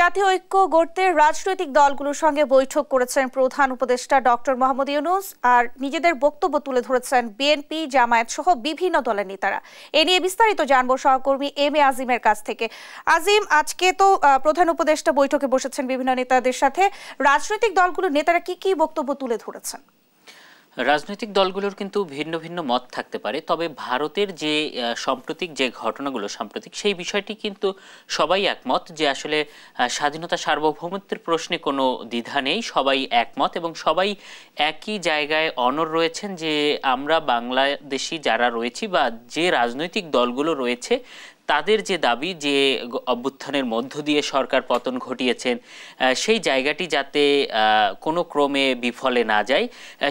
জাতীয় ঐক্য গড়তে রাজনৈতিক দলগুলোর সঙ্গে বৈঠক করেছেন প্রধান উপদেষ্টা ডক্টর মোহাম্মদ ইউনূস। আর নিজেদের বক্তব্য তুলে ধরেছেন বিএনপি, জামায়াত সহ বিভিন্ন দলের নেতারা। এ নিয়ে বিস্তারিত জানবো সহকর্মী এম এ আজিমের কাছ থেকে। আজিম, আজকে তো প্রধান উপদেষ্টা বৈঠকে বসেছেন বিভিন্ন নেতাদের সাথে। রাজনৈতিক দলগুলোর নেতারা কি কি বক্তব্য তুলে ধরেছেন? রাজনৈতিক দলগুলোর কিন্তু ভিন্ন ভিন্ন মত থাকতে পারে, তবে ভারতের যে সাম্প্রতিক যে ঘটনাগুলো সেই বিষয়টি কিন্তু সবাই একমত যে আসলে স্বাধীনতা সার্বভৌমত্বের প্রশ্নে কোনো দ্বিধা নেই, সবাই একমত এবং সবাই একই জায়গায় অনড় রয়েছেন যে আমরা বাংলাদেশি যারা রয়েছি বা যে রাজনৈতিক দলগুলো রয়েছে তাদের যে দাবি যে অভ্যুত্থানের মধ্য দিয়ে সরকার পতন ঘটিয়েছেন সেই জায়গাটি যাতে কোনো ক্রমে বিফলে না যায়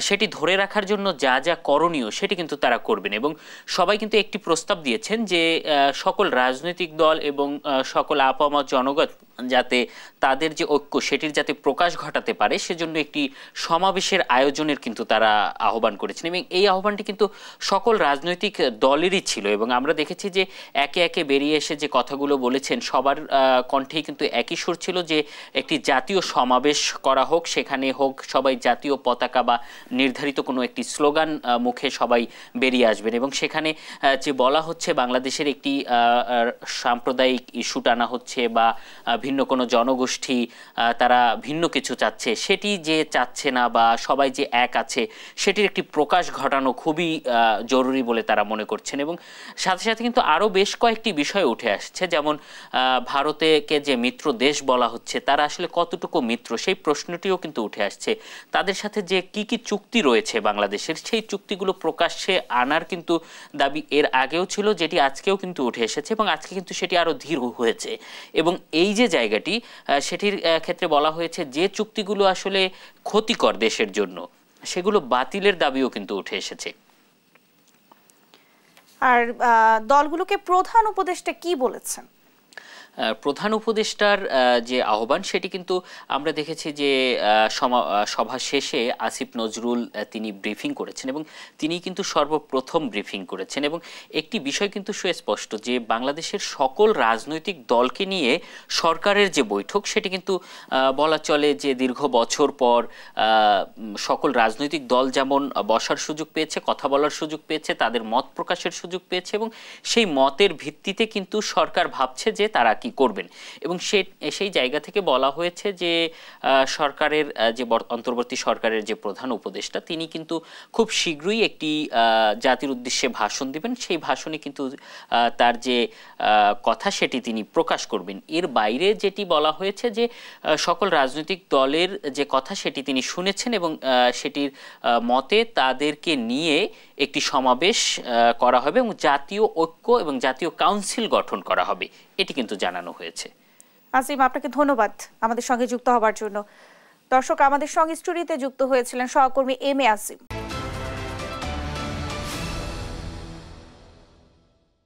সেটি ধরে রাখার জন্য যা যা করণীয় সেটি কিন্তু তারা করবেন। এবং সবাই কিন্তু একটি প্রস্তাব দিয়েছেন যে সকল রাজনৈতিক দল এবং সকল আপামর জনগণ যাতে তাদের যে ঐক্য সেটির যাতে প্রকাশ ঘটাতে পারে সেজন্য একটি সমাবেশের আয়োজনের কিন্তু তারা আহ্বান করেছেন। এবং এই আহ্বানটি কিন্তু সকল রাজনৈতিক দলেরই ছিল এবং আমরা দেখেছি যে একে একে বেরিয়ে এসে যে কথাগুলো বলেছেন সবার কণ্ঠেই কিন্তু একই সুর ছিল যে একটি জাতীয় সমাবেশ করা হোক, সেখানে হোক সবাই জাতীয় পতাকা বা নির্ধারিত কোনো একটি স্লোগান মুখে সবাই বেরিয়ে আসবেন এবং সেখানে যে বলা হচ্ছে বাংলাদেশের একটি সাম্প্রদায়িক ইস্যু টানা হচ্ছে বা ভিন্ন কোনো জনগোষ্ঠী তারা ভিন্ন কিছু চাচ্ছে, সেটি যে চাচ্ছে না বা সবাই যে এক আছে সেটির একটি প্রকাশ ঘটানো খুবই জরুরি বলে তারা মনে করছেন। এবং সাথে সাথে কিন্তু আরও বেশ কয়েকটি বিষয় উঠে আসছে, যেমন ভারতকে যে মিত্র দেশ বলা হচ্ছে তারা আসলে কতটুকু মিত্র সেই প্রশ্নটিও কিন্তু উঠে আসছে। তাদের সাথে যে কি কি চুক্তি রয়েছে বাংলাদেশের সেই চুক্তিগুলো প্রকাশ্যে আনার কিন্তু দাবি এর আগেও ছিল, যেটি আজকেও কিন্তু উঠে এসেছে এবং আজকে কিন্তু সেটি আরও ধীর হয়েছে। এবং এই যে জায়গাটি সেটির ক্ষেত্রে বলা হয়েছে যে চুক্তিগুলো আসলে ক্ষতিকর দেশের জন্য সেগুলো বাতিলের দাবিও কিন্তু উঠে এসেছে। আর দলগুলোকে প্রধান উপদেষ্টা কি বলেছেন? প্রধান উপদেষ্টার যে আহ্বান সেটি কিন্তু আমরা দেখেছি যে সভা শেষে আসিফ নজরুল তিনি ব্রিফিং করেছেন এবং তিনি কিন্তু সর্বপ্রথম ব্রিফিং করেছেন। এবং একটি বিষয় কিন্তু সুস্পষ্ট যে বাংলাদেশের সকল রাজনৈতিক দলকে নিয়ে সরকারের যে বৈঠক সেটি কিন্তু বলা চলে যে দীর্ঘ বছর পর সকল রাজনৈতিক দল যেমন বসার সুযোগ পেয়েছে, কথা বলার সুযোগ পেয়েছে, তাদের মত প্রকাশের সুযোগ পেয়েছে এবং সেই মতের ভিত্তিতে কিন্তু সরকার ভাবছে যে তারা কি করবেন। এবং সেই জায়গা থেকে বলা হয়েছে যে সরকারের যে অন্তর্বর্তী সরকারের যে প্রধান উপদেষ্টা তিনি কিন্তু খুব শীঘ্রই একটি জাতির উদ্দেশ্যে ভাষণ দিবেন, সেই ভাষণে কিন্তু তার যে কথা সেটি তিনি প্রকাশ করবেন। এর বাইরে যেটি বলা হয়েছে যে সকল রাজনৈতিক দলের যে কথা সেটি তিনি শুনেছেন এবং সেটির মতে তাদেরকে নিয়ে একটি সমাবেশ করা হবে এবং জাতীয় ঐক্য এবং জাতীয় কাউন্সিল গঠন করা হবে, এটি কিন্তু জানানো হয়েছে। আসিম, আপনাকে ধন্যবাদ আমাদের সঙ্গে যুক্ত হবার জন্য। দর্শক, আমাদের সঙ্গে স্টুডিওতে যুক্ত হয়েছিলেন সহকর্মী এম এ আসিম।